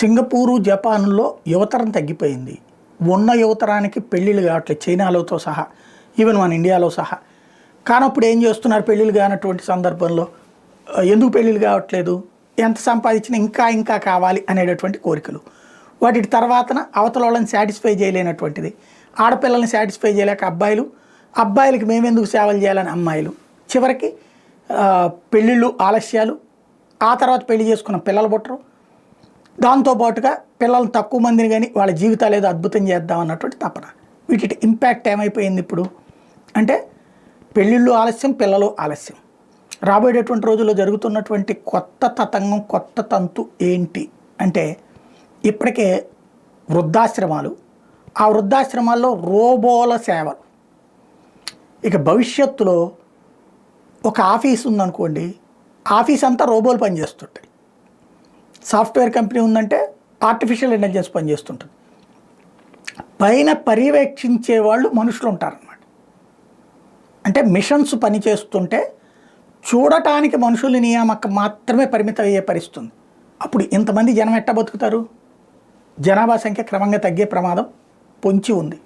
Singapore, జపాన్లో యువతరం తగ్గిపోయింది. ఉన్న యువతరానికి పెళ్ళిళ్ళు కావట్లేదు, చైనాలోతో సహా, ఈవెన్ మన ఇండియాలో సహా. కానప్పుడు ఏం చేస్తున్నారు పెళ్ళిళ్ళు కానటువంటి సందర్భంలో? ఎందుకు పెళ్ళిళ్ళు కావట్లేదు? ఎంత సంపాదించినా ఇంకా ఇంకా కావాలి అనేటటువంటి కోరికలు. వాటి తర్వాతన అవతల వాళ్ళని సాటిస్ఫై చేయలేనటువంటిది. ఆడపిల్లల్ని సాటిస్ఫై చేయలేక అబ్బాయిలు, అబ్బాయిలకి మేమెందుకు సేవలు చేయాలని అమ్మాయిలు. చివరికి పెళ్ళిళ్ళు ఆలస్యాలు, ఆ తర్వాత పెళ్లి చేసుకున్న పిల్లలు పుట్టరు. దాంతోపాటుగా పిల్లలు తక్కువ మందిని కానీ వాళ్ళ జీవితాలు ఏదో అద్భుతం చేద్దాం అన్నటువంటి తపన. వీటి ఇంపాక్ట్ ఏమైపోయింది ఇప్పుడు అంటే పెళ్ళిళ్ళు ఆలస్యం, పిల్లలు ఆలస్యం. రాబోయేటటువంటి రోజుల్లో జరుగుతున్నటువంటి కొత్త తతంగం, కొత్త తంతు ఏంటి అంటే ఇప్పటికే వృద్ధాశ్రమాలు, ఆ వృద్ధాశ్రమాల్లో రోబోల సేవలు. ఇక భవిష్యత్తులో ఒక ఆఫీస్ ఉందనుకోండి, ఆఫీస్ అంతా రోబోలు పనిచేస్తుంటాయి. సాఫ్ట్వేర్ కంపెనీ ఉందంటే ఆర్టిఫిషియల్ ఇంటెలిజెన్స్ పనిచేస్తుంటుంది. పైన పర్యవేక్షించే వాళ్ళు మనుషులు ఉంటారన్నమాట. అంటే మిషన్స్ పనిచేస్తుంటే చూడటానికి మనుషుల నియామకం మాత్రమే పరిమితం అయ్యే పరిస్థితుంది. అప్పుడు ఇంతమంది జనం ఎట్ట బతుకుతారు? జనాభా సంఖ్య క్రమంగా తగ్గే ప్రమాదం పొంచి ఉంది.